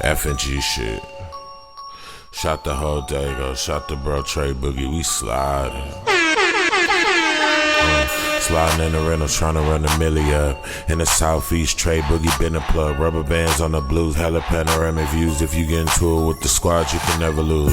FngHaze shit. Shot the whole day, go. Shot the bro Trey Boogie. We sliding. Sliding in the rental, trying to run a milli up. In the southeast, Trey Boogie been a plug. Rubber bands on the blues, hella panoramic views. If you get into it with the squad, you can never lose.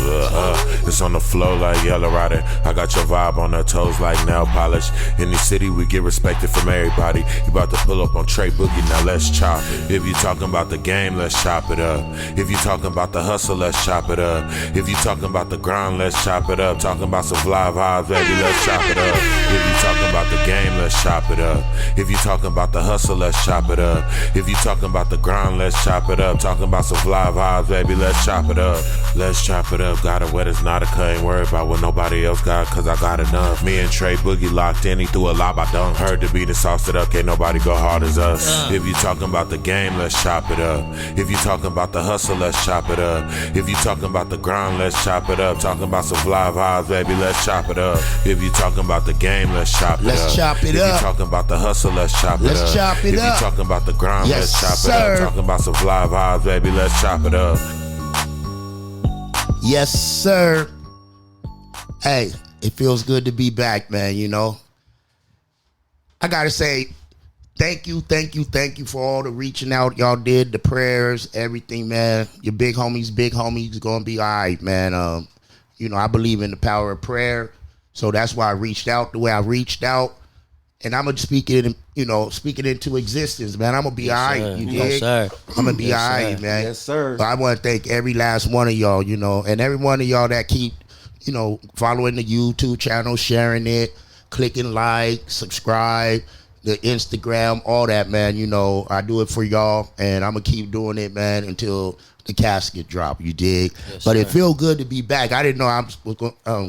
It's on the flow like Yellow Rider. I got your vibe on the toes like nail polish. In the city, we get respected from everybody. You about to pull up on Trey Boogie, now let's chop it. If you talking about the game, let's chop it up. If you talking about the hustle, let's chop it up. If you talking about the grind, let's chop it up. Talking about some Flava, baby, let's chop it up. If you talking about the game, let's chop it up. If you talking about the hustle, let's chop it up. If you talking about the grind, let's chop it up. Talking about some fly vibes, baby, let's chop it up. Let's chop it up. Got it wet, it's not a cut. Ain't worried about what nobody else got, cause I got enough. Me and Trey Boogie locked in, he threw a lob, I dunk. Heard the beat and sauced it up, can't nobody go hard as us. If you talking about the game, let's chop it up. If you talking about the hustle, let's chop it up. If you talking about the grind, let's chop it up. Talking about some fly vibes, baby, let's chop it up. If you talking about the game, let's chop it up. Let's chop it up. If you talking about the hustle, let's chop it up. Let's chop it if up. If you talking about the grind, yes, let's chop sir. it up. Talking about some fly vibes, baby, let's chop it up. Yes, sir. Hey, it feels good to be back, man, you know. I gotta say, thank you for all the reaching out y'all did, the prayers, everything, man. Your big homies gonna be all right, man. You know, I believe in the power of prayer, so that's why I reached out the way I reached out. And I'm gonna speak it into existence, man. I'm gonna be all right, you dig? Yes, sir. I'm gonna be all right, man. Yes, sir. But I want to thank every last one of y'all, you know, and every one of y'all that keep, you know, following the YouTube channel, sharing it, clicking like, subscribe, the Instagram, all that, man. You know, I do it for y'all, and I'm gonna keep doing it, man, until the casket drop. You dig? Yes, but sir. it feel good to be back. I didn't know I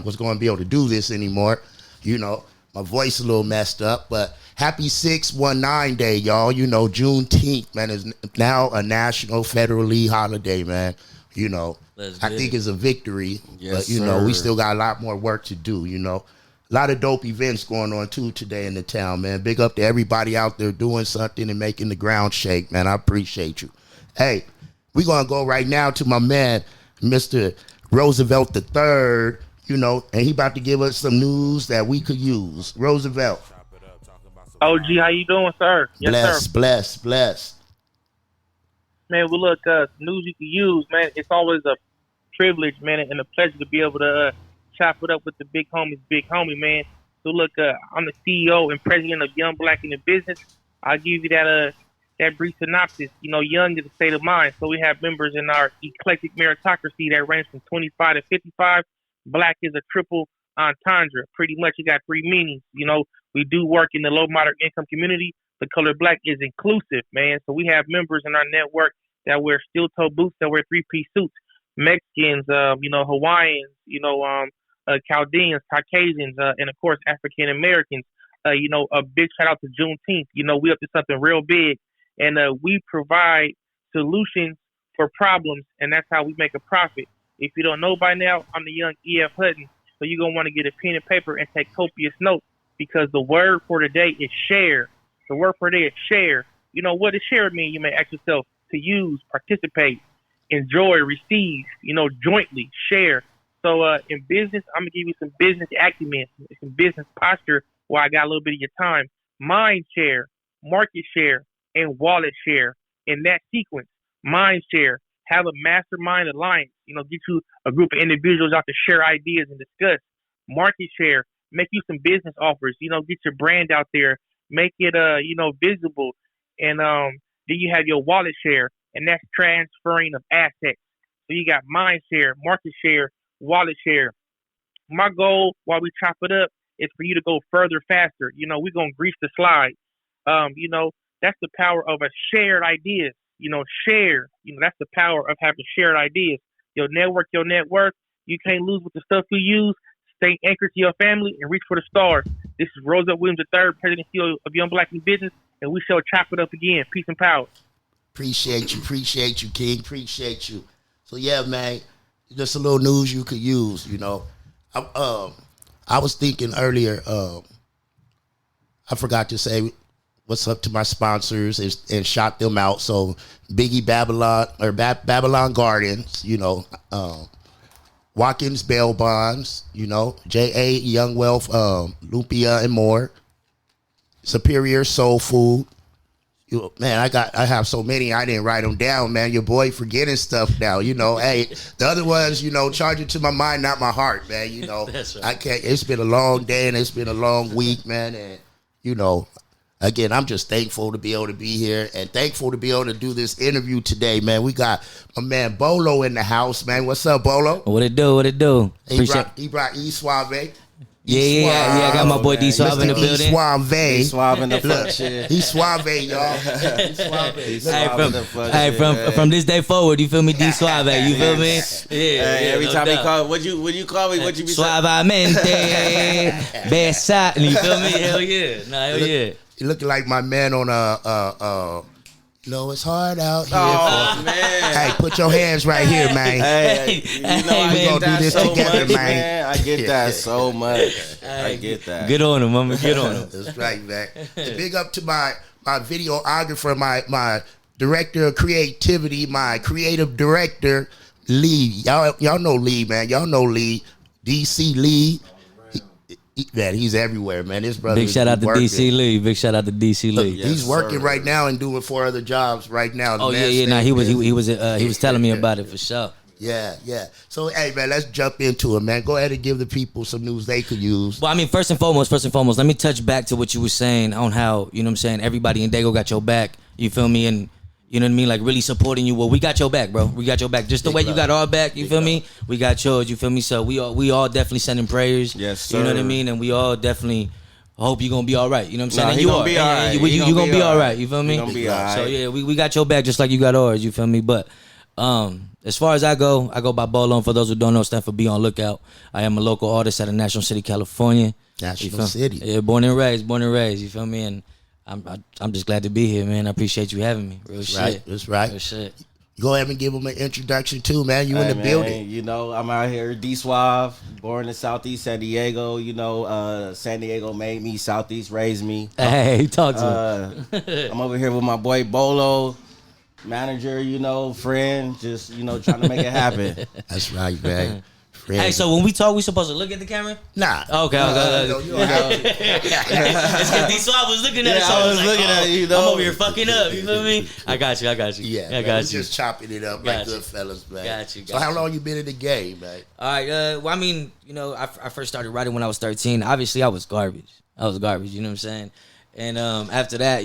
was going to be able to do this anymore. You know, my voice a little messed up, but happy 619 day, y'all. You know, Juneteenth, man, is now a national federally holiday, man. You know, I think it's a victory, yes, but, you know, we sir. still got a lot more work to do, you know. A lot of dope events going on, too, today in the town, man. Big up to everybody out there doing something and making the ground shake, man. I appreciate you. Hey, we're going to go right now to my man, Mr. Roosevelt III, you know, and he about to give us some news that we could use. Roosevelt. OG, how you doing, sir? Yes, Bless. Man, well, look, news you can use, man. It's always a privilege, man, and a pleasure to be able to chop it up with the big homie, man. So, look, I'm the CEO and president of Young Black in the Business. I'll give you that brief synopsis. You know, young is a state of mind. So we have members in our eclectic meritocracy that range from 25 to 55. Black is a triple entendre. Pretty much it got three meanings. You know, we do work in the low moderate income community. The color black is inclusive, man. So we have members in our network that wear steel-toe boots, that wear three-piece suits. Mexicans, you know, Hawaiians, you know, Chaldeans, Caucasians, and of course African Americans. You know, a big shout out to Juneteenth. You know, we up to something real big, and we provide solutions for problems, and that's how we make a profit. If you don't know by now, I'm the young E.F. Hutton, so you're gonna want to get a pen and paper and take copious notes, because the word for today is share. The word for today is share. You know, what does share mean? You may ask yourself. To use, participate, enjoy, receive, you know, jointly, share. So in business, I'm going to give you some business acumen, some business posture while I got a little bit of your time. Mind share, market share, and wallet share. In that sequence, mind share, have a mastermind alliance, you know, get you a group of individuals out to share ideas and discuss. Market share, make you some business offers, you know, get your brand out there, make it, you know, visible. And then you have your wallet share, and that's transferring of assets. So you got mind share, market share, wallet share. My goal while we chop it up is for you to go further, faster. You know, we're going to grease the slide. You know, that's the power of a shared ideas. You know, share. You know, that's the power of having shared ideas. Your network, your net worth. You can't lose with the stuff you use. Stay anchored to your family and reach for the stars. This is Roosevelt Williams III, President and CEO of Young Black in Business, and we shall chop it up again. Peace and power. Appreciate you, King. Appreciate you. So yeah, man, just a little news you could use. You know, I was thinking earlier. I forgot to say what's up to my sponsors and shout them out. So Biggie Babylon or Babylon Gardens, Watkins Bail Bonds, J.A. Young Wealth, Lumpia and More, Superior Soul Food. Man, I have so many I didn't write them down, man. Your boy forgetting stuff now, Hey, the other ones, charge it to my mind, not my heart, man. That's right. I can't. It's been a long day and it's been a long week, man. And again, I'm just thankful to be able to be here and thankful to be able to do this interview today, man. We got my man B.O.L.O in the house, man. What's up, B.O.L.O? What it do? He brought DSuave. Yeah. I got my boy DSuave in the building. DSuave in the fuck shit. He's suave, y'all. From this day forward, you feel me? DSuave, you feel me? Hey, every time he call, what you call me? What you be saying? Suavemente, besa, you feel me? Hell yeah, hell yeah. You looking like my man on it's hard out here. Oh man! Hey, put your hands right here, man. Hey, we gonna do this so together, much, man. I get that so much. I get that. Get on him, mama. Get on him. That's right, man. And big up to my videographer, my director of creativity, my creative director, Lee. Y'all know Lee, man. Y'all know Lee. DC Lee. Man, he's everywhere, man. This brother. Big shout out to DC Lee. Big shout out to DC Lee. Look, he's working right now and doing 4 other jobs right now. Oh yeah. Nah, he was telling me about it for sure. Yeah. So hey, man, let's jump into it, man. Go ahead and give the people some news they could use. Well, I mean, first and foremost, let me touch back to what you were saying on how everybody in Dago got your back. You feel me? And you know what I mean? Like really supporting you. Well, we got your back, bro. We got your back. Just the way you got our back, you feel me? We got yours, you feel me? So we all definitely sending prayers. Yes, sir. You know what I mean? And we all definitely hope you're gonna be all right. You know what I'm saying? Nah, And you you gonna are. be all right. You gonna be all right. You feel me? You gonna be all right. So yeah, we got your back just like you got ours. You feel me? But as far as I go by B.O.L.O. And for those who don't know, stand for Be On Lookout. I am a local artist out of National City, California. National City. Yeah, born and raised. You feel me? And I'm just glad to be here, man. I appreciate you having me. Real shit. That's right. Real shit. Go ahead and give them an introduction too, man. You in the building. I'm out here, DSuave, born in Southeast San Diego. San Diego made me, Southeast raised me. Hey, talk to him. I'm over here with my boy B.O.L.O, manager, friend, just, trying to make it happen. That's right, man. Hey, so when we talk, we supposed to look at the camera? Nah. Okay. No, you don't have to. It's because D-Swab was looking at it, so I was like, looking at you, I'm over here fucking up, you feel me? I got you. Yeah, I got got you. you. Just chopping it up like good fellas, man. Got you. So how long you been in the game, man? All right, well, I mean, I first started writing when I was 13. Obviously, I was garbage, you know what I'm saying? And after that,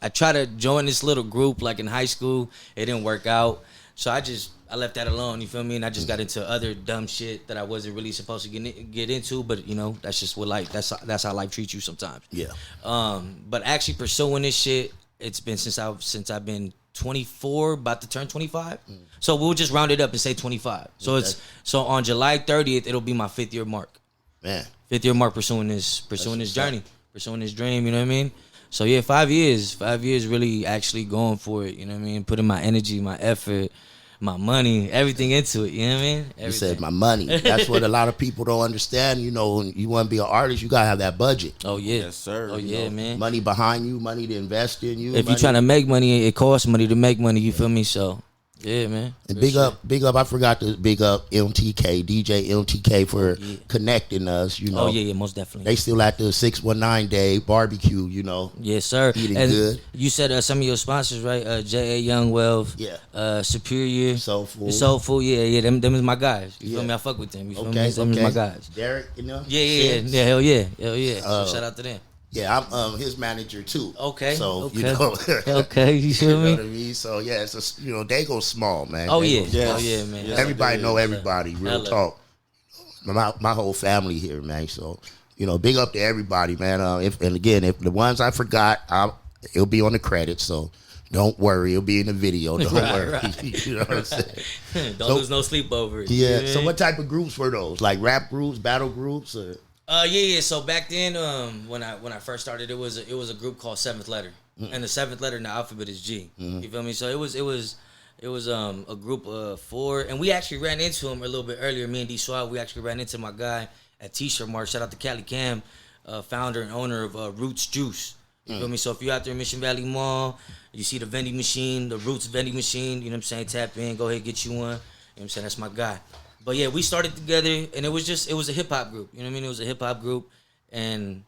I tried to join this little group, like in high school. It didn't work out. So I left that alone, you feel me? And I just got into other dumb shit that I wasn't really supposed to get into. But, that's just what life, that's how life treats you sometimes. Yeah. But actually pursuing this shit, it's been since I've been 24, about to turn 25. So we'll just round it up and say 25. So so on July 30th, it'll be my 5th year mark. Man. 5th year mark pursuing this journey, pursuing this dream, you know what I mean? So yeah, 5 years really actually going for it, you know what I mean? Putting my energy, my effort, my money, everything into it, you know what I mean? Everything. You said my money. That's what a lot of people don't understand. You want to be an artist, you got to have that budget. Oh yeah. Yes, sir. Oh yeah, man. Money behind you, money to invest in you. If you're trying to make money, it costs money to make money, you feel me? So yeah, man. And big up, I forgot to big up MTK, DJ MTK for connecting us, Oh yeah, most definitely. They still at the 619 day barbecue, Yes, sir. Eating and good. You said some of your sponsors, right? J.A. Young Wealth, Superior, Soulful, yeah. Them is my guys. You feel me? I fuck with them. You feel me? Them is my guys. Derek, Yeah. Hell yeah. So shout out to them. Yeah, I'm his manager too. Okay. So okay, you feel me? know what I mean? So yeah, it's they go small, man. Oh they yeah, go oh yeah, man. Yes, everybody know everybody. Real Hello. talk. My whole family here, man. So big up to everybody, man. If the ones I forgot, it'll be on the credits. So don't worry, it'll be in the video. Don't worry. Right. You know what I'm saying? Don't lose no sleep over it. Yeah. You know So I what type of groups were those? Like rap groups, battle groups, or? Yeah. So back then, when I first started, it was a group called Seventh Letter, and the seventh letter in the alphabet is G. You feel me? So it was a group of 4, and we actually ran into him a little bit earlier. Me and DSuave, we actually ran into my guy at T-Shirt Mart. Shout out to Cali Cam, founder and owner of Roots Juice. You feel me? So if you're out there in Mission Valley Mall, you see the vending machine, the Roots vending machine, you know what I'm saying? Tap in, go ahead, get you one. You know what I'm saying? That's my guy. But yeah, we started together, and it was a hip-hop group. You know what I mean? It was a hip-hop group, and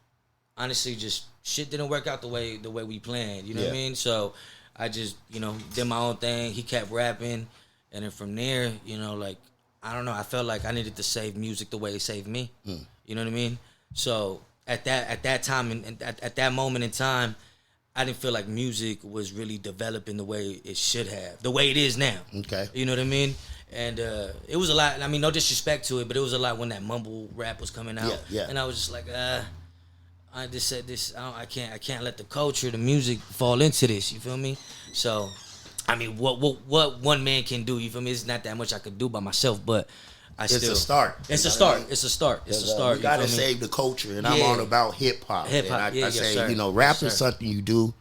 honestly, just shit didn't work out the way we planned. You know what I mean? So I just, did my own thing. He kept rapping, and then from there, like, I don't know, I felt like I needed to save music the way it saved me. You know what I mean? So at that time and at that moment in time, I didn't feel like music was really developing the way it should have, the way it is now. Okay. You know what I mean? And it was a lot. I mean, no disrespect to it, but it was a lot when that mumble rap was coming out. Yeah. And I was just like, I just said this. I can't let the culture, the music, fall into this. You feel me? So, I mean, what one man can do? You feel me? It's not that much I could do by myself, but it's a start. It's a start. It's a start. It's a start. You gotta save the culture, and I'm all about hip hop. Hip hop. I say, sir. Rap is something you do.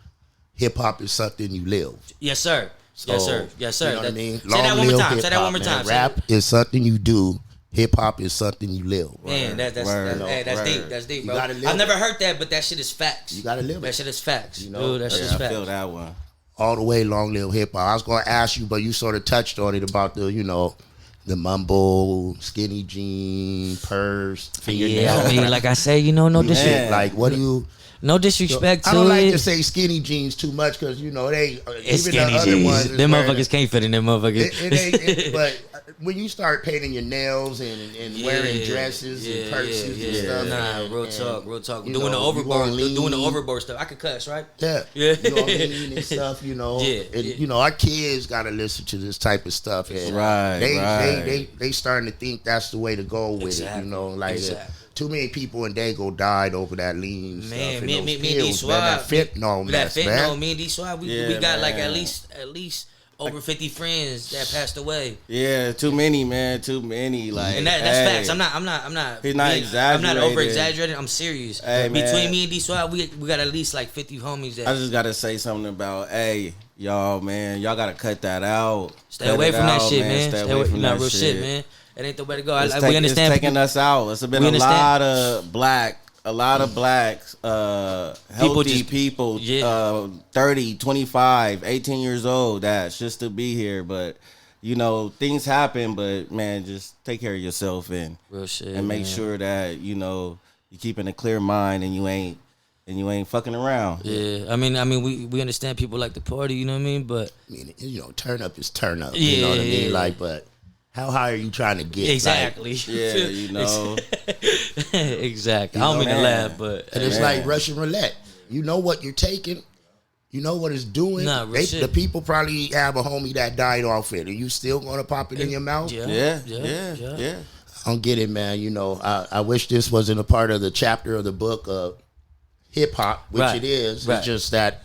Hip hop is something you live. Yes, sir. So, yes, sir. Yes, sir. You know what I mean? Say that one more time. Say that one more time. Rap is something you do. Hip hop is something you live. Man, that's deep. That's deep, bro. I've never heard that, but that shit is facts. You gotta live it. That shit is facts. Dude, that shit is facts. I feel that one. All the way, long live hip hop. I was gonna ask you, but you sort of touched on it about the mumble, skinny jean, purse, fingernail. Yeah, I mean, like I say, no disrespect. Like, what do you? No disrespect to it. I don't like to say skinny jeans too much because they it's even skinny the other jeans. ones. Them motherfuckers can't fit in them motherfuckers. But when you start painting your nails and wearing dresses and purses and stuff, real talk. Doing the overboard stuff. I could cuss, right? Yeah. You know what I mean and stuff. And our kids gotta listen to this type of stuff. And they starting to think that's the way to go with it. Too many people in Dago died over that lean stuff. Me and DSuave. That fentanyl mess, man. Me and DSuave, we got like at least over 50 friends that passed away. Yeah, too many, man. Too many. Like, and that's facts. I'm not. He's not exaggerating. I'm not over exaggerating. I'm serious. Hey, between me and DSuave, we got at least like 50 homies. I just gotta say something about, y'all, man. Y'all gotta cut that out. Stay away from that shit, man. Stay away from that real shit, man. It ain't the way to go. We understand. It's taking us out. It's been a lot of black, healthy people 30, 25, 18 years old that's just to be here. But, things happen. But, man, just take care of yourself and real shit, and make sure that, you're keeping a clear mind and you ain't fucking around. Yeah, I mean, we understand people like to party, you know what I mean? But turn up is turn up. You know what I mean? Like, but how high are you trying to get? Exactly. Exactly. I don't mean to laugh, but and it's like Russian roulette. You know what you're taking. You know what it's doing. The people probably have a homie that died off it. Are you still gonna pop it in your mouth? Yeah. I don't get it, man. I wish this wasn't a part of the chapter of the book of hip hop, which it is. It's just that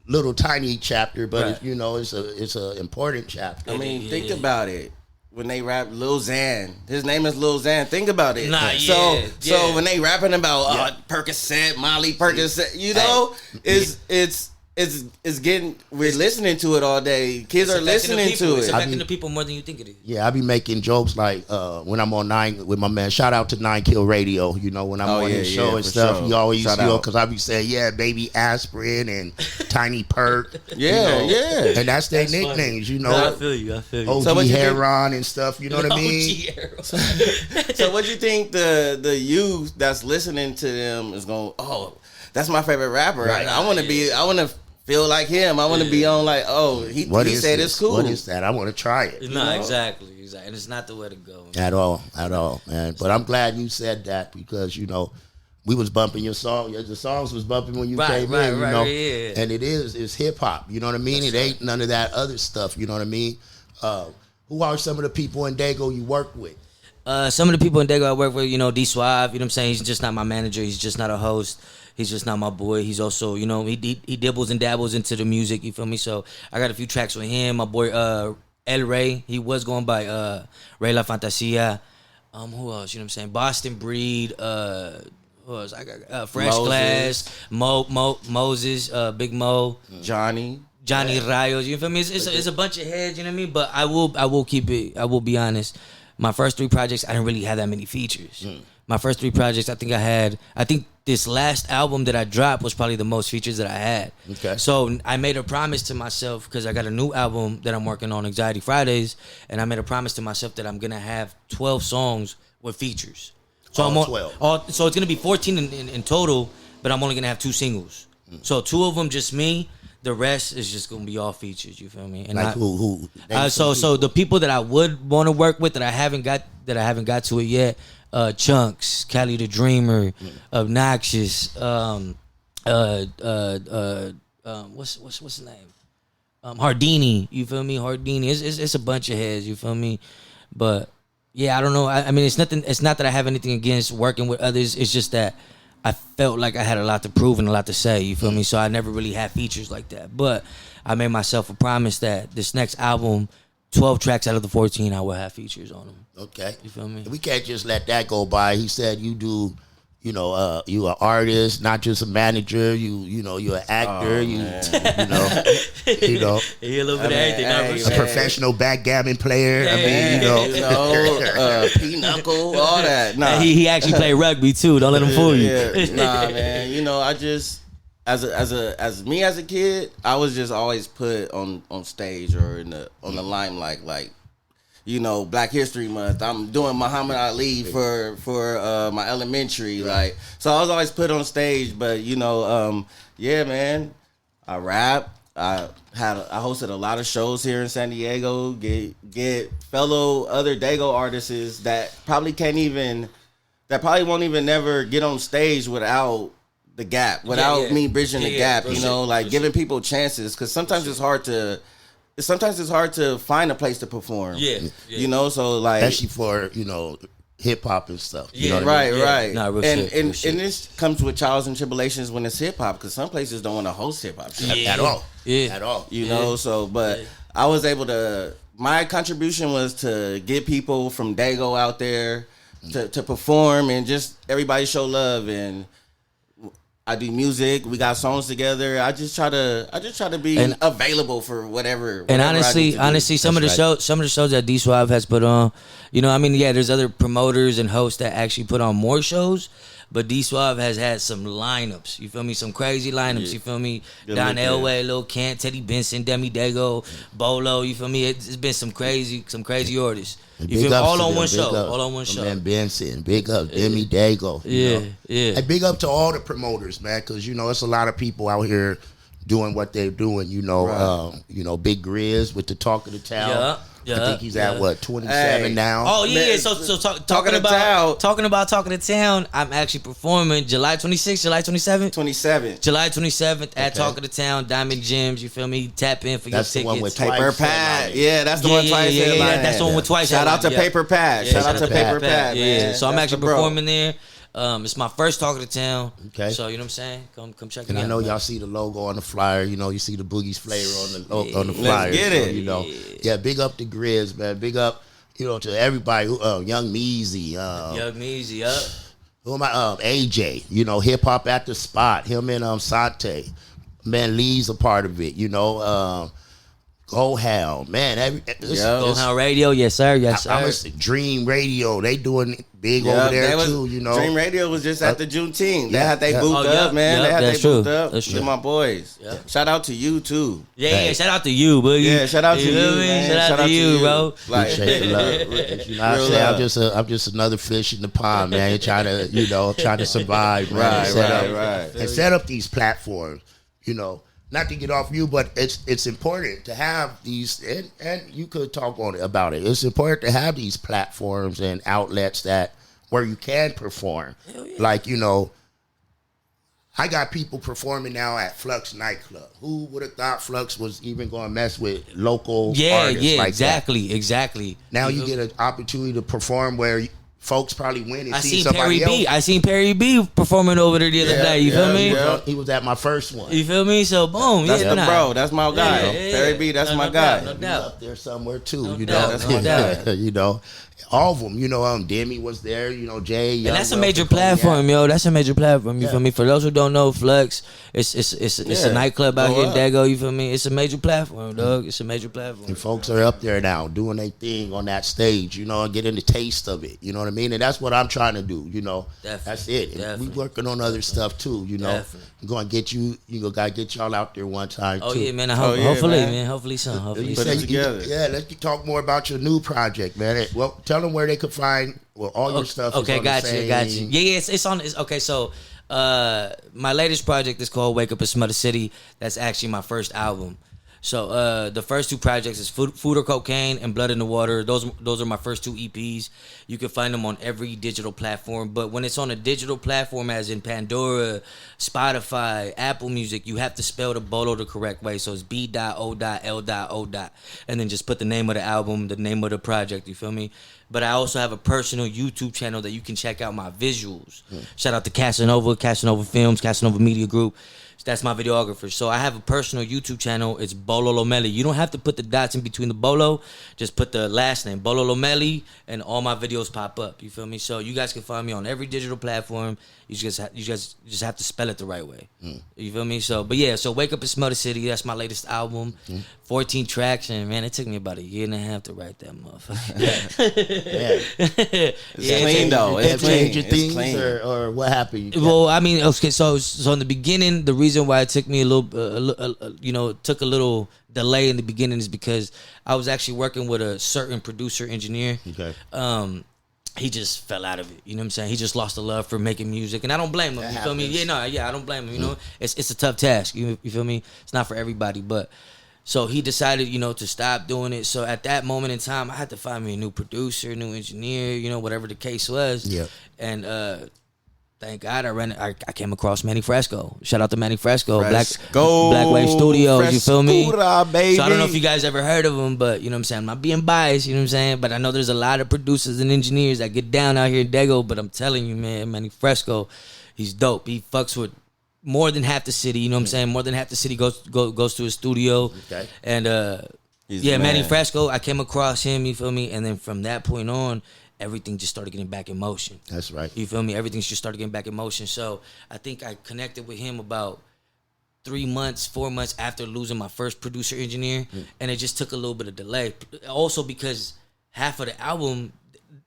little tiny chapter, but it's a important chapter. I mean, think about it. When they rap Lil Xan, his name is Lil Xan. Think about it. So when they rapping about Percocet, Molly Percocet, it's getting. We're listening to it all day. Kids are listening to it. It's affecting the people more than you think it is. Yeah, I be making jokes like when I'm on 9 with my man. Shout out to 9 Kill Radio. When I'm on his show and stuff, he always because I be saying baby aspirin and tiny perk. And that's their nicknames. I feel you. OG Heron and stuff. You know what I mean? So what you think the youth that's listening to them is going? Oh, that's my favorite rapper. Right. I want to feel like him. I want to be on like, he said it's cool. What is that? I want to try it. No, exactly. And it's not the way to go. Man. At all, man. But I'm glad you said that because, we was bumping your song. The songs was bumping when you came in, Yeah. And it's hip hop. You know what I mean? It ain't none of that other stuff. You know what I mean? Who are some of the people in Dago you work with? Some of the people in Dago I work with, DSuave, you know what I'm saying? He's just not my manager. He's just not a host. He's just not my boy. He's also, he dibbles and dabbles into the music, you feel me? So I got a few tracks with him. My boy El Rey, he was going by Rey La Fantasia. Who else? You know what I'm saying? Boston Breed. Who else? I got Fresh Glass, Moses, Big Mo, Johnny Rayos. You feel me? It's a bunch of heads. You know what I mean? But I will keep it. I will be honest. My first 3 projects, I didn't really have that many features. My first 3 projects, I think this last album that I dropped was probably the most features that I had. Okay. So I made a promise to myself, because I got a new album that I'm working on, Anxiety Fridays, and I made a promise to myself that I'm gonna have 12 songs with features. So All I'm on 12. So it's gonna be 14 in total, but I'm only gonna have 2 singles. So 2 of them just me. The rest is just gonna be all features. You feel me? And Like who? So the people that I would want to work with that I haven't got to it yet. Chunks, Cali the Dreamer, Obnoxious, what's his name? Hardini, you feel me? Hardini. It's a bunch of heads, you feel me? But yeah, I don't know. I mean, it's nothing. It's not that I have anything against working with others. It's just that I felt like I had a lot to prove and a lot to say. You feel me? So I never really had features like that. But I made myself a promise that this next album, 12 tracks out of the 14, I will have features on them. Okay. You feel me? We can't just let that go by. He said you do, you an artist, not just a manager. You're an actor. He a little bit of everything. A professional backgammon player. Pinochle, all that. Nah. He actually played rugby too. Don't let him fool you. Nah, man. I just as a kid, I was just always put on stage or on the limelight, like. Black History Month. I'm doing Muhammad Ali for my elementary, so I was always put on stage. But yeah, man, I rap. I hosted a lot of shows here in San Diego. Get fellow other Dago artists that probably won't even never get on stage without the gap, without me bridging the gap. Giving people chances, because sometimes it's hard to find a place to perform. So especially for hip hop and stuff. Right. Nah, real and shit. this comes with trials and tribulations when it's hip hop, because some places don't want to host hip hop at all. At all. So, but I was able to. My contribution was to get people from Dago out there to perform and just everybody show love. And I do music. We got songs together. I just try to be available for whatever. And honestly, some of the shows that DSuave has put on, there's other promoters and hosts that actually put on more shows, but DSuave has had some lineups. You feel me? Some crazy lineups. You feel me? Don Elway, Lil Kent, Teddy Benson, Demi Dago, B.O.L.O. You feel me? It's been some crazy artists. You feel me? All on one show. Man, Benson, big up, Demi Dago. Yeah. Hey, big up to all the promoters, man, because it's a lot of people out here doing what they're doing. Big Grizz with the Talk of the Town. I think he's at 27 now. Oh yeah, so talking about Talk of the Town. I'm actually performing July 26th, July 27th. July 27th at Talk of the Town, Diamond Gyms. You feel me? Tap in for that's your the tickets. One with Paper Pad. Yeah, that's the one Twice. That's the one with Twice. Shout out to Paper Pad. Shout out to Paper Pad. Yeah, so I'm actually performing there. It's my first Talk of the Town. Okay. So you know what I'm saying? Come check it out. And I know y'all see the logo on the flyer. You see the Boogie's flavor on the flyer. Let's get it. Yeah, big up to Grizz, man. Big up, to everybody. Young Meezy. Who am I? AJ. Hip Hop at the Spot. Him and Sante. Man, Lee's a part of it. Go Hound, man. Go Hound Radio, yes sir. I'm Dream Radio. They doing big over there too. Dream Radio was just at the Juneteenth. They had they booth up, man. They had they booth up. That's true. To my boys. Yep. Shout out to you too. Yeah. Shout out to you, Boogie. Yeah, shout out to you, man. Shout out to you, bro. Appreciate the love. I'm just another fish in the pond, man. Trying to survive, man. Right. And set up these platforms, Not to get off you, but it's important to have these, and you could talk about it. It's important to have these platforms and outlets where you can perform. Like, I got people performing now at Flux nightclub. Who would have thought Flux was even going to mess with local artists like exactly. that? Now you get an opportunity to perform where folks probably win and see somebody else. I seen Perry B performing over there the other day. You feel me? He was at my first one. You feel me? So boom, that's the bro. That's my guy. Perry B. That's my guy. No doubt. Up there somewhere too. That's my guy. All of them. Demi was there. Jay. And that's a major platform, yo. That's a major platform. You feel me? For those who don't know, Flux, it's a nightclub out here in Dago. You feel me? It's a major platform, dog. It's a major platform. And folks are up there now doing their thing on that stage. And getting the taste of it. You know what I mean? And that's what I'm trying to do, you know. Definitely, that's it. definitely. We working on other stuff too, you know. Definitely. I'm going to get you know, got to get y'all out there one time too. Yeah, man. Hopefully, man. Hopefully so. Hopefully You so. say it together. let's talk more about your new project, man. Well, tell them where they could find all your stuff. Okay, is on got the you, same. got you. Yeah, it's on. Okay, so my latest project is called Wake Up and Smell the City. That's actually my first album. So the first two projects is Food or Cocaine and Blood in the Water. Those are my first two EPs. You can find them on every digital platform. But when it's on a digital platform, as in Pandora, Spotify, Apple Music, you have to spell the B.O.L.O the correct way. So it's B.O.L.O. And then just put the name of the album, the name of the project. You feel me? But I also have a personal YouTube channel that you can check out my visuals. Shout out to Casanova Films, Casanova Media Group. That's my videographer. So I have a personal YouTube channel. It's B.O.L.O Lomeli. You don't have to put the dots in between the B.O.L.O. Just put the last name, B.O.L.O Lomeli, and all my videos pop up. You feel me? So you guys can find me on every digital platform. You just have to spell it the right way. You feel me? So, but yeah, so Wake Up and Smell the City. That's my latest album. 14 tracks, and man, it took me about a year and a half to write that motherfucker. It's clean though. It's clean. Change your things or what happened? Well, I mean, okay, so in the beginning, the reason why it took me took a little delay in the beginning is because I was actually working with a certain producer engineer. Okay. He just fell out of it. You know what I'm saying? He just lost the love for making music, and I don't blame him. That You feel me? happens. I don't blame him. You know, it's a tough task. You feel me? It's not for everybody, but. So he decided, to stop doing it. So at that moment in time, I had to find me a new producer, new engineer, whatever the case was. Yeah. And thank God I came across Manny Fresco. Shout out to Manny Fresco. Black Wave Studios, you feel me? Baby. So I don't know if you guys ever heard of him, but you know what I'm saying? I'm not being biased, you know what I'm saying? But I know there's a lot of producers and engineers that get down out here in Dago, but I'm telling you, man, Manny Fresco, he's dope. He fucks with more than half the city, you know what I'm saying? More than half the city goes to his studio. Okay. And Manny Fresco, I came across him, you feel me? And then from that point on, everything just started getting back in motion. That's right. You feel me? Everything just started getting back in motion. So I think I connected with him about 4 months after losing my first producer engineer. And it just took a little bit of delay. Also because half of the album,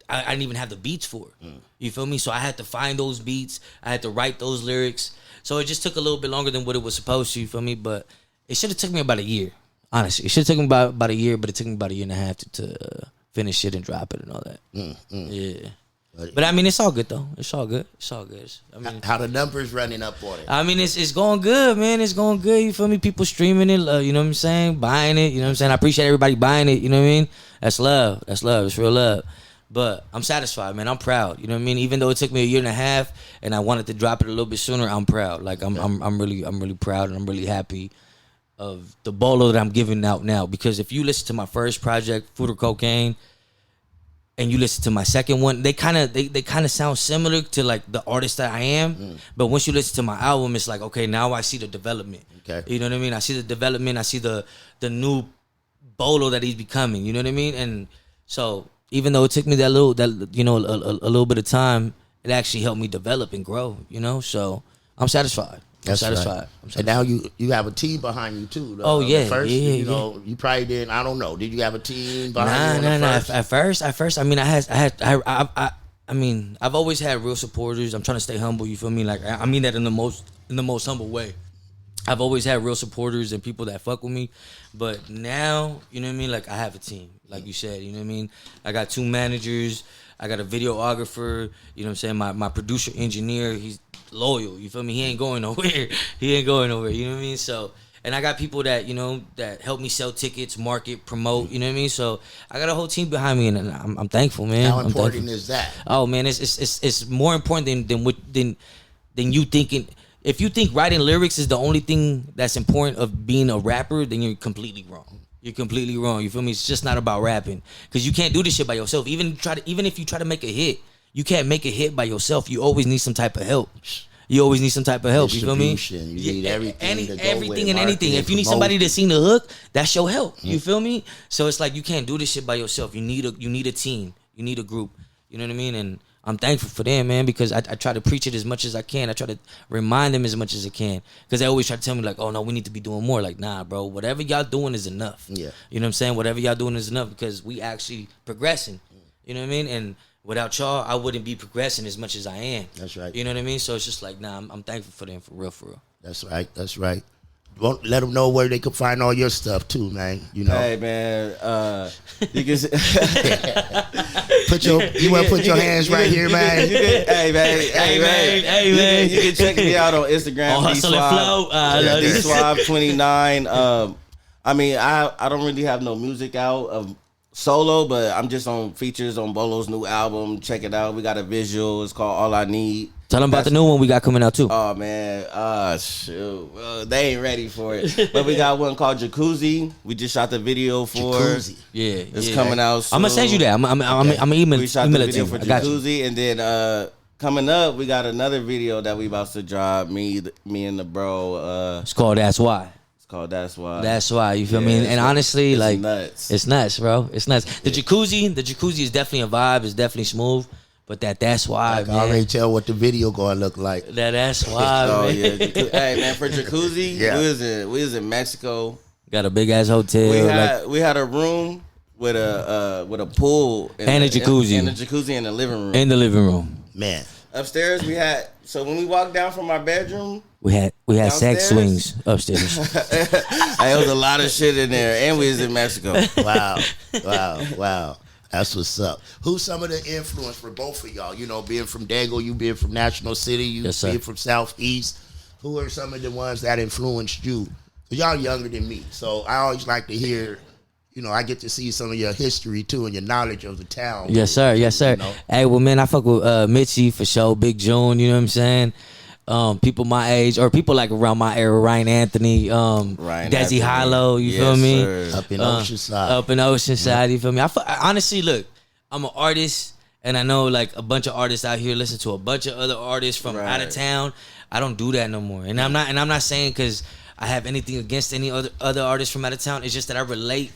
I didn't even have the beats for it. You feel me? So I had to find those beats. I had to write those lyrics. So it just took a little bit longer than what it was supposed to, you feel me? But it should have took me about a year. Honestly, it should have taken me about a year, but it took me about a year and a half to finish it and drop it and all that. Yeah. But I mean, it's all good though. It's all good. I mean, how the numbers running up on it? I mean, it's going good, man. It's going good. You feel me? People streaming it. You know what I'm saying? Buying it. You know what I'm saying? I appreciate everybody buying it. You know what I mean? That's love. It's real love. But I'm satisfied, man. I'm proud. You know what I mean? Even though it took me a year and a half, and I wanted to drop it a little bit sooner, I'm proud. Like I'm really proud, and I'm really happy of the B.O.L.O that I'm giving out now. Because if you listen to my first project, Food or Cocaine, and you listen to my second one, they kind of sound similar to like the artist that I am. But once you listen to my album, it's like, okay, now I see the development. Okay. You know what I mean? I see the development. I see the new B.O.L.O that he's becoming. You know what I mean? And so even though it took me a little bit of time, it actually helped me develop and grow. So I'm satisfied. That's satisfied. right. I'm And now you have a team behind you too. Though. Oh yeah, First, yeah, you probably didn't. I don't know. Did you have a team behind you? Nah. At first, I mean, I mean, I've always had real supporters. I'm trying to stay humble. You feel me? Like I mean that in the most humble way. I've always had real supporters and people that fuck with me, but now, you know what I mean? Like I have a team, like you said, you know what I mean? I got 2 managers, I got a videographer, you know what I'm saying? My producer engineer, he's loyal, you feel me? He ain't going nowhere. You know what I mean? So, and I got people that, that help me sell tickets, market, promote, you know what I mean? So I got a whole team behind me, and I'm thankful, man. How important is that? Oh man, it's more important than you thinking. If you think writing lyrics is the only thing that's important of being a rapper, then you're completely wrong. You're completely wrong. You feel me? It's just not about rapping, because you can't do this shit by yourself. Even if you try to make a hit, you can't make a hit by yourself. You always need some type of help. You feel me? You need everything. Everything and anything. If you need somebody to sing the hook, that's your help. You feel me? So it's like you can't do this shit by yourself. You need a team. You need a group. You know what I mean? And I'm thankful for them, man, because I try to preach it as much as I can. I try to remind them as much as I can, because they always try to tell me like, oh no, we need to be doing more. Like, nah, bro, whatever y'all doing is enough. Yeah. You know what I'm saying? Whatever y'all doing is enough, because we actually progressing. You know what I mean? And without y'all, I wouldn't be progressing as much as I am. That's right. You know what I mean? So it's just like, nah, I'm thankful for them, for real, for real. That's right. That's right. Won't let them know where they can find all your stuff too, man. You know. Hey man, you can you want to put your hands right here, man. Hey man. You can check me out on Instagram. On Hustle and Flow. DSuave 29. I mean, I don't really have no music out of solo, but I'm just on features on B.O.L.O's new album. Check it out. We got a visual. It's called All I Need. Tell them about the new one we got coming out too. Oh man, shoot, they ain't ready for it. But we got one called Jacuzzi. We just shot the video for. Jacuzzi. Yeah, it's coming out soon. I'm gonna send you that. I'm gonna email. We shot the video for for Jacuzzi, and then coming up, we got another video that we about to drop. Me and the bro. It's called That's Why. It's called That's Why. That's Why. You feel me? And honestly, it's like, nuts. It's nuts, bro. It's nuts. The jacuzzi is definitely a vibe. It's definitely smooth. But that's why, man. I already tell what the video gonna look like. That's why, man. Yeah. Hey, man, for Jacuzzi, we was in Mexico. Got a big ass hotel. We had a room with a pool and a jacuzzi. And a jacuzzi in the living room. In the living room. Man. Upstairs we had, so when we walked down from our bedroom, we had sex swings upstairs. There was a lot of shit in there, and we was in Mexico. Wow. That's what's up. Who's some of the influence for both of y'all? You know, being from Dago, you being from National City, you being from Southeast. Who are some of the ones that influenced you? Because y'all younger than me, so I always like to hear, you know, I get to see some of your history too and your knowledge of the town. Yes, sir. You know? Hey, well, man, I fuck with Mitchie for sure, Big June, you know what I'm saying? People my age or people like around my era, Ryan Anthony, Desi Hollow, you feel me? Sir. Up in Oceanside, you feel me? Honestly, look, I'm an artist, and I know like a bunch of artists out here listen to a bunch of other artists from out of town. I don't do that no more, and I'm not saying because I have anything against any other artists from out of town. It's just that I relate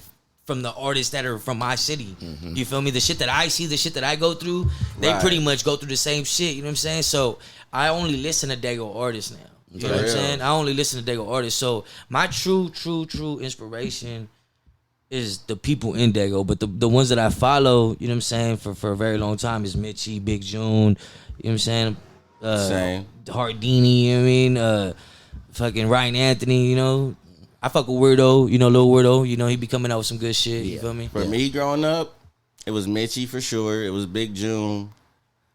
from the artists that are from my city. Mm-hmm. You feel me? The shit that I see, the shit that I go through, they pretty much go through the same shit. You know what I'm saying? So I only listen to Dago artists now. You know what I'm saying? I only listen to Dago artists. So my true inspiration is the people in Dago. But the ones that I follow, you know what I'm saying, for a very long time is Mitchie, Big June, you know what I'm saying? Same. Hardini, you know what I mean? Fucking Ryan Anthony, you know? I fuck with Weirdo, you know, Lil Weirdo. You know, he be coming out with some good shit. You feel me? For me growing up, it was Mitchie for sure. It was Big June.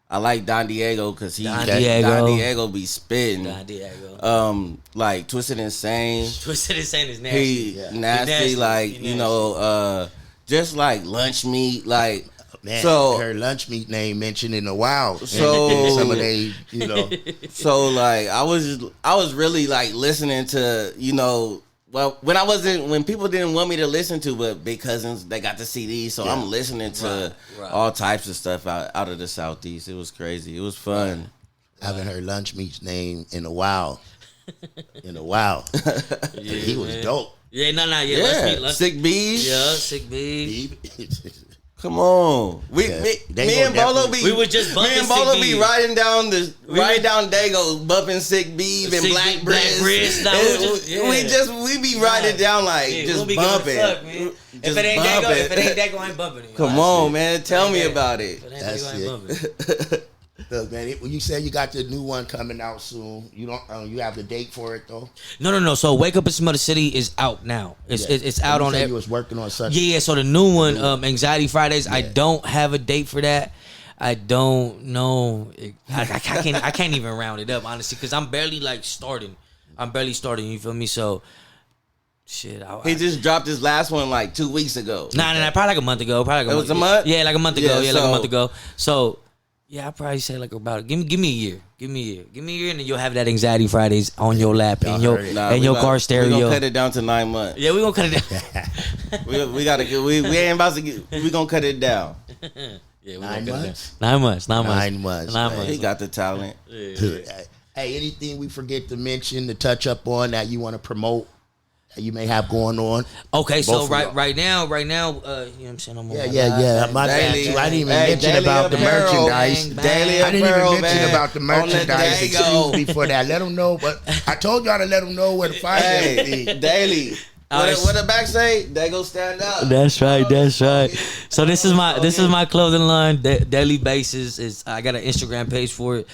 I like Don Diego because Don Diego be spitting. Don Diego. Like Twisted Insane. Twisted Insane is nasty. Nasty, like, you know, just like Lunch Meat, like. Man, so I heard Lunch Meat name mentioned in a while. So some of they, you know. So like I was really like listening to, you know, well, when people didn't want me to listen to, but Big Cousins, they got the CD, so I'm listening to all types of stuff out of the Southeast. It was crazy. It was fun. I haven't heard Lunch Meat's name in a while. He was dope. Yeah, no, yeah. Yeah. Sick Bees. Yeah, Sick Bees. Come on, me and B.O.L.O be. We was just bumping. Me and B.O.L.O be riding down Dago, bumping Sick Beef and Black Breast. We be riding down like just bumping. If it ain't Dago, I ain't bumping it. Come on, man, tell me about it. That's it. Look, man, when you say you got the new one coming out soon, you don't. You have the date for it though. No. So Wake Up and Smell the City is out now. It's out on. You was working on such. Yeah. So the new one, Anxiety Fridays. Yeah. I don't have a date for that. I don't know. I can't even round it up honestly because I'm barely like starting. You feel me? So. Shit, he just dropped his last one like 2 weeks ago. Nah, probably like a month ago. It was a month. Yeah, like a month ago. Like a month ago. So. Yeah, I'd probably say like about give me a year. Give me a year, and then you'll have that Anxiety Fridays on your lap in your car stereo. We gonna cut it down to 9 months. Yeah, we gonna cut it down. we ain't about to get. We gonna cut it down. Yeah, 9 months. 9 months. 9 months. He got the talent. Yeah. Hey, anything we forget to mention, to touch up on that you want to promote? You may have going on. Okay, so right now, you know what I'm saying? My bad too. I didn't even mention about the merchandise. I didn't even mention about the merchandise. Excuse me for that. Let them know, but I told y'all to let them know where to find everything. Daily. What the back say? They go stand up. That's right. That's right. So this is my clothing line. Daily basis. I got an Instagram page for it.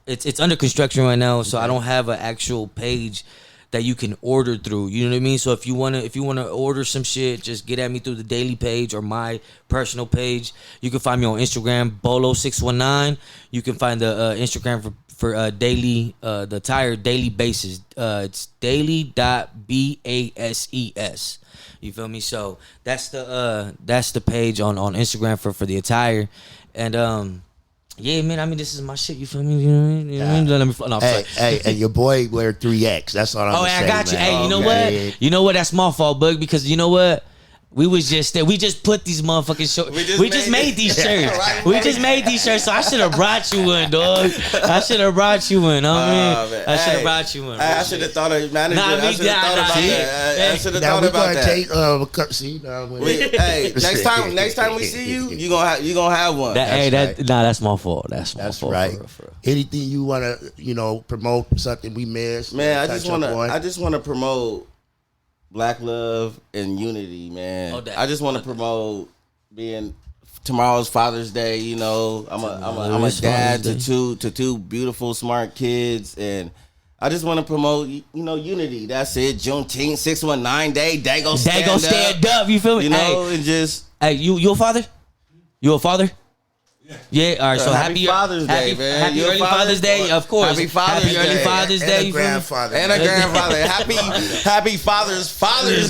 It's under construction right now, so I don't have an actual page that you can order through. You know what I mean? So if you wanna order some shit, just get at me through the daily page or my personal page. You can find me on Instagram, B.O.L.O 619. You can find the Instagram for daily the entire daily basis. It's daily.bases. You feel me? So that's the page on Instagram for the attire. And yeah, man. I mean, this is my shit. You feel me? You know what I mean? Let me. No, hey, and your boy wear 3X. That's all I'm saying. I got you. Man. Hey, you know what? You know what? That's my fault, Bug. Because you know what? We just put these motherfucking shorts. We just made these shirts. Right. We just made these shirts. So I should have brought you one, dog. I should have brought you one. I should have brought you one. I should have thought of manager. I should have thought about that. I should have thought about that. Hey, next time we see you, you gonna have one. That's my fault. That's fault. Right. For real. Anything you wanna promote? Something we missed? Man, I just wanna promote Black love and unity, man. I just want to promote being tomorrow's Father's Day. You know, I'm a dad to two beautiful, smart kids, and I just want to promote unity. That's it. Juneteenth, 619 day. They go stand up. You feel me? You know, and just you a father? You a father? Yeah, all right. So happy Father's Day, man. Happy early Father's Day, of course. Happy early Father's Day. And a grandfather. And a grandfather. Happy Father's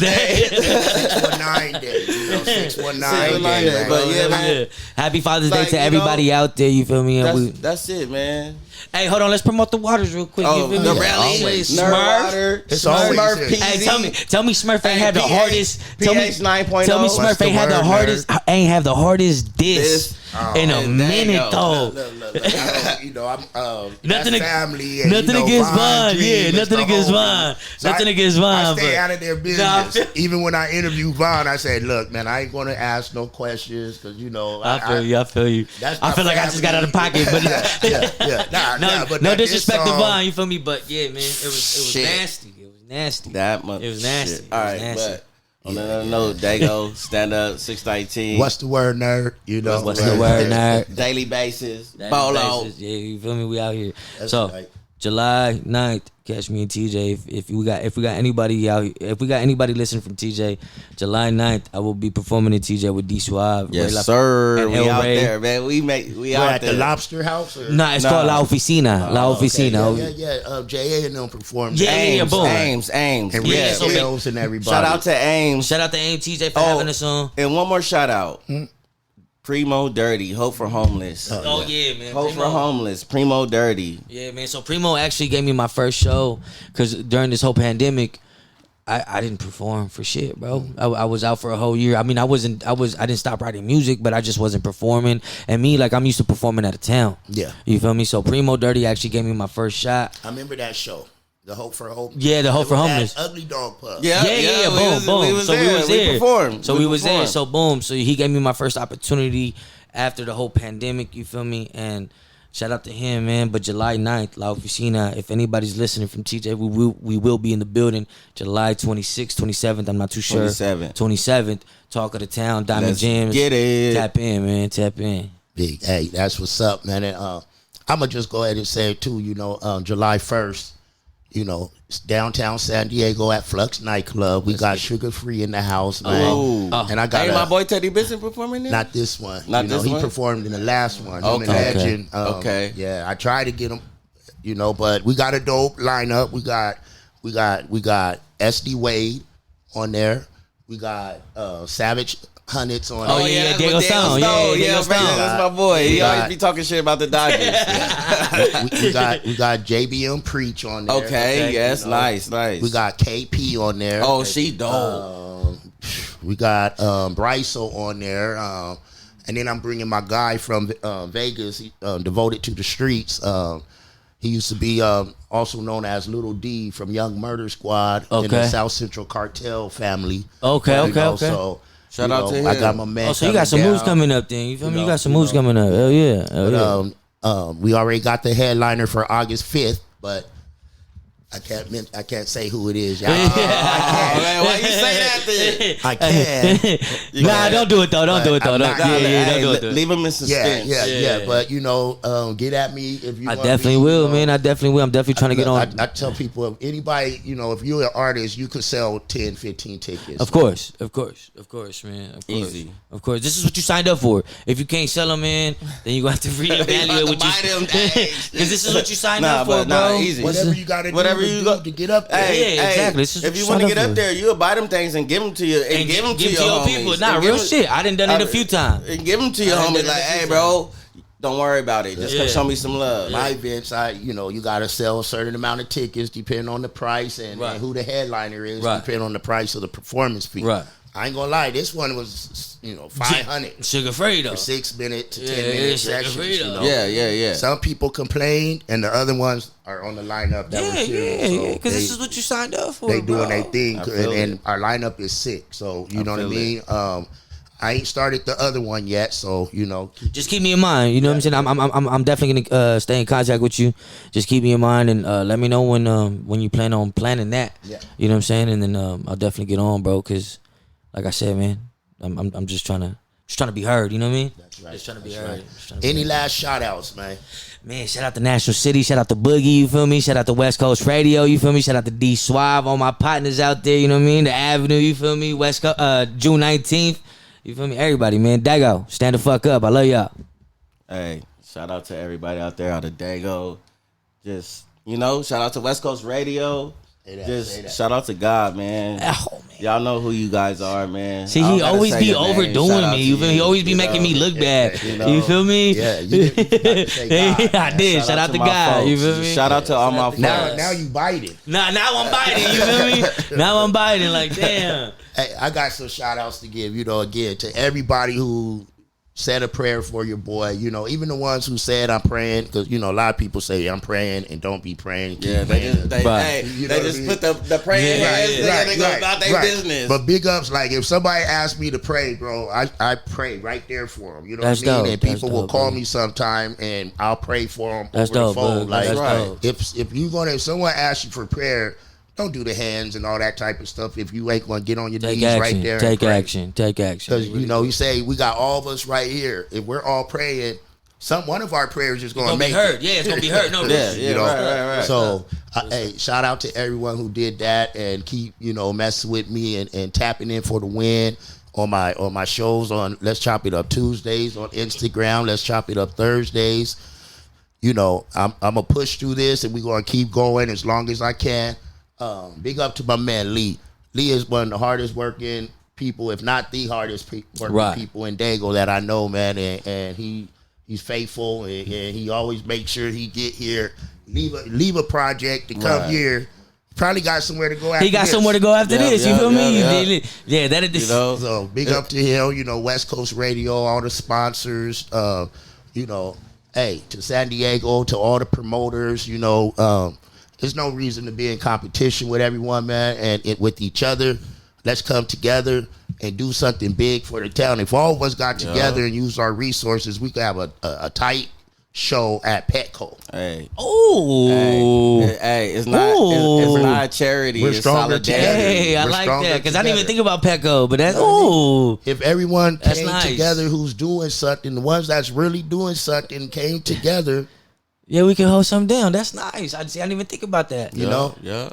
Day. 619 day. 619 day. But yeah, man. Happy Father's Day to everybody out there. You feel me? That's it, man. Hey, hold on. Let's promote the waters real quick. Oh, the rally, Smurf. It's always Smurf. Hey, tell me, Smurf ain't had the hardest. PH 9.0. Tell me, Smurf ain't had the hardest. Ain't have the hardest diss in a minute though. I'm nothing family. Nothing against Vaughn. Yeah, nothing against Vaun. Nothing against Vaun. I stay out of their business. Even when I interview Vaun, I said, "Look, man, I ain't gonna ask no questions because I feel you. I feel like I just got out of pocket, but no disrespect to Vaun. You feel me? But yeah, man, it was nasty. It was nasty. That much. It was nasty. All right, but. On another note, Dago, stand up, 619. What's the word, nerd? What's the word, nerd? Daily basis. B.O.L.O. Yeah, you feel me? We out here. That's so right. July 9th, catch me and TJ. If we got anybody out here, if we got anybody listening from TJ, July 9th, I will be performing in TJ with DSuave. Yes, sir. We out there, man. We out at there. The Lobster House? Nah, it's called La Oficina. La Oficina. Okay. Yeah. J.A. and them performed. Yeah, boom. Ames. And Rios and everybody. Shout out to Ames. Shout out to Ames TJ for having us on. And one more shout out. Primo Dirty, Hope for Homeless. Oh yeah, man. Hope for Homeless, Primo Dirty. Yeah, man. So Primo actually gave me my first show because during this whole pandemic, I didn't perform for shit, bro. I was out for a whole year. I mean, I didn't stop writing music, but I just wasn't performing. And me, like, I'm used to performing out of town. Yeah. You feel me? So Primo Dirty actually gave me my first shot. I remember that show. The Hope for Hope. Yeah, the Hope for Homeless. Ugly Dog Pub. Yeah. Boom. We was so there. we was there. We performed. So we was there. So boom. So he gave me my first opportunity after the whole pandemic. You feel me? And shout out to him, man. But July 9th, La Oficina. If anybody's listening from TJ, we will be in the building. July 26th, 27th. I'm not too sure. 27th. Talk of the Town. Diamond Gems. Get it. Tap in, man. Tap in. Big. Hey, that's what's up, man. And I'm gonna just go ahead and say it too. July 1st. It's downtown San Diego at Flux Nightclub. We got Sugar Free in the house, man. And I got my boy Teddy Benson performing there? Not this one. This he one? performed in the last one. Okay. Him and Legend. Okay. Yeah, I tried to get him, but we got a dope lineup. We got S.D Wade on there. We got Savage Hunnits on Oh, there. yeah, Diego Stone. Yeah, that's my boy. He always be talking shit about the Dodgers. we got JBM Preach on there. Okay, yes, nice. We got KP on there. Oh, she dope. We got Bryso on there. And then I'm bringing my guy from Vegas, devoted to the streets. He used to be also known as Little D from Young Murder Squad in the South Central Cartel family. Okay. So shout out to him. I got my man. Oh, so you got some moves coming up then. You feel me? You got some moves coming up. Hell yeah. We already got the headliner for August 5th, but I can't say who it is. Y'all. Man, why you say that then? I can. Nah, don't do it though. Don't do it though. Don't do it. Leave them in suspense. Yeah. But get at me if you. I definitely will, man. I definitely will. I'm definitely trying to get on. I tell people, if anybody, if you're an artist, you could sell 10, 15 tickets. Of course, man. Of course. Easy. Of course. This is what you signed up for. If you can't sell them, man, then you gonna have to reevaluate what you. Because this is what you signed up for, bro. Easy. Whatever you got to do to get up there. Yeah, exactly. If you want to get up there, you'll buy them things and give them to you and give them to your people. Nah, real shit. I done it a few times. And give them to your homies. Like, hey, bro, don't worry about it. Just come show me some love. My events, you got to sell a certain amount of tickets depending on the price and who the headliner is, depending on the price of the performance fee. Right. I ain't gonna lie, this one was, $500 sugar free though for 6 minute to 10 minute sessions. Yeah. Some people complained, and the other ones are on the lineup that was here. Because this is what you signed up for. They doing their thing, and our lineup is sick. So you know what I mean. I ain't started the other one yet, so just keep me in mind. You know what I'm saying? I'm definitely gonna stay in contact with you. Just keep me in mind and let me know when you plan on planning that. Yeah. You know what I'm saying? And then I'll definitely get on, bro. Because like I said, man, I'm just trying to be heard. You know what I mean? That's right. Just trying to be heard. Right. Any last shout outs, man? Man, shout out to National City, shout out to Boogie, you feel me? Shout out to West Coast Radio, you feel me? Shout out to DSuave, all my partners out there, you know what I mean? The Avenue, you feel me? West Coast, June 19th, you feel me? Everybody, man. Dago, stand the fuck up. I love y'all. Hey, shout out to everybody out there out of Dago. Just, shout out to West Coast Radio. Shout out to God, man. Oh, man. Y'all know who you guys are, man. See, he always be overdoing me. You feel me? He always be making me look bad. You feel me? Yeah, you did say God. I did. Shout out to God. You feel me? Shout out to all my folks. Now you biting. Now I'm biting. You feel me? Now I'm biting. Like, damn. Hey, I got some shout outs to give, again, to everybody who said a prayer for your boy, even the ones who said I'm praying, because, a lot of people say I'm praying and don't be praying. Yeah, they just put the praying hands there and they go about their business. But big ups, like if somebody asked me to pray, bro, I pray right there for them. You know what I mean? And people will call me sometime and I'll pray for them over the phone. Like, if someone asks you for prayer, don't do the hands and all that type of stuff if you ain't going to get on your knees right there. Take action. Because, you say we got all of us right here. If we're all praying, one of our prayers is going to make it. Yeah, it's going to be heard. No, right. So, hey, shout out to everyone who did that and keep, messing with me and tapping in for the win on my shows on Let's Chop It Up Tuesdays on Instagram. Let's Chop It Up Thursdays. I'm going to push through this and we're going to keep going as long as I can. Big up to my man Lee. Lee is one of the hardest working people, if not the hardest working people in Dago that I know, man. And he's faithful and he always makes sure he get here, leave a project to come here. Probably got somewhere to go after. He got somewhere to go after this. You feel me? Yeah, that is. So big up to him. West Coast Radio, all the sponsors. Hey, to San Diego, to all the promoters. There's no reason to be in competition with everyone, man, and with each other. Let's come together and do something big for the town. If all of us got together and used our resources, we could have a tight show at Petco. Hey. Oh. Hey, it's not a charity. We're it's stronger solidarity. Hey, I like that because I didn't even think about Petco, but that's If everyone came together who's doing something, the ones that's really doing something came together. Yeah, we can hold something down. That's nice. I didn't even think about that.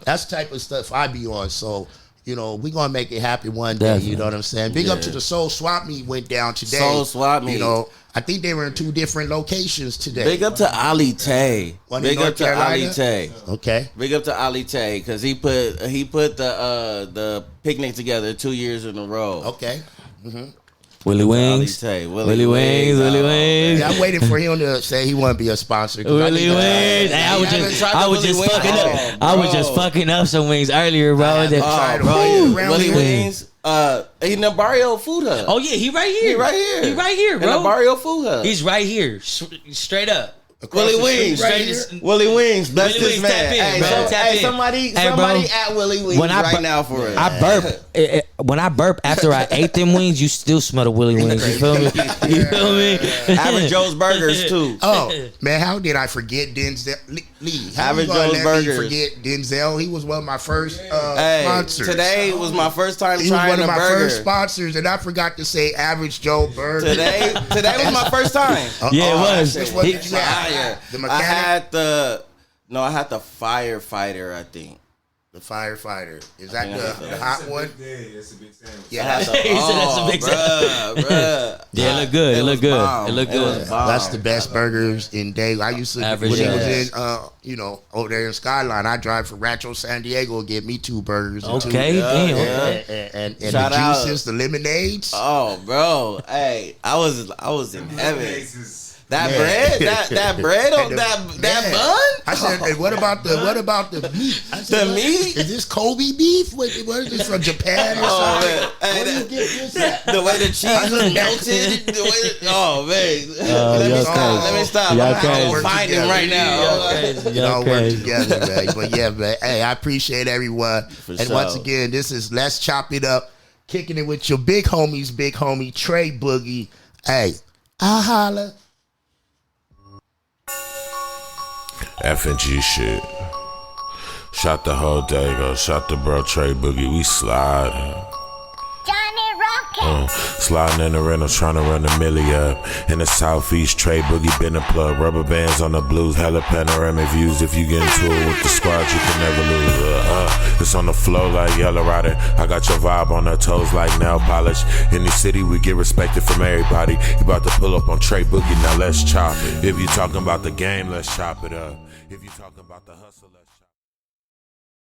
That's the type of stuff I be on. So, we're going to make it happen one day. Definitely. You know what I'm saying? Big up to the Soul Swap Meet went down today. Soul Swap Meet. I think they were in 2 different locations today. Big up to Ali Tay. Big up to Ali Tay. Okay. Big up to Ali Tay because he put the picnic together 2 years in a row. Okay. Mm-hmm. Willie Wings. Willie Wings. Yeah, I'm waiting for him to say he want to be a sponsor. Willie Wings. I was just fucking up some wings earlier, bro. Willie Wings. In the Barrio Food Hub. Oh yeah, he right here, bro. In the Barrio Food Hub. He's right here, straight up. Willie Wings, Willie Wings, bless Willie this Wings, tap man. in, Hey, bro, tap in. somebody Bro, at Willie Wings right now for us. I burp. When I burp after I ate them wings, you still smell the Willie Wings. You feel me? You feel me? Average Joe's Burgers too. Oh man, how did I forget Denzel Lee? How Average you gonna Joe's let me Burgers. forget Denzel? He was one of my first Hey, sponsors. today was my first time He was trying one of a my burger. first sponsors, and I forgot to say Average Joe Burger. Today was my first time. Yeah, it was. Which one did you have? Fire. The I mechanic? had I had the firefighter, I think. The firefighter. Is that think that's the hot one? That's a big sandwich. Yeah, He said that's a big bruh. Yeah, it look good. It look good. bomb. It look good. was bomb. that's the best burgers in Day. I used to Average when he was Joe's. in over there in Skyline. I drive from Rancho San Diego and get me 2 burgers. And Okay, two, damn. and the Shout out. juices, the lemonades. Oh, bro. Hey, I was in heaven. That Man. bread, that bread on And that man. bun. I said, hey, what about the meat? I said, The meat? Is this Kobe beef? What is this from Japan or Oh, something? man. Hey, Where do you get this at? The way the cheese is melted. Oh man. Let me stop. Y'all I'm crazy. gonna find him right now. It all work together, man. But yeah, man. Hey, I appreciate everyone. And sure. once again, this is Let's Chop It Up, kicking it with your big homie Trey Boogie. Hey, I holla. FNG shit. Shot the whole day, go. Shot the bro Trey Boogie. We slide. Sliding in the rental, trying to run the milli up. In the southeast, Trey Boogie been a plug. Rubber bands on the blues, hella panoramic views. If you get into it with the squad, you can never lose. It's on the flow like Yellow Rider. I got your vibe on her toes like nail polish. In the city, we get respected from everybody. You about to pull up on Trey Boogie, now let's chop it. If you talking about the game, let's chop it up. If you talking about the hustle, let's chop it up.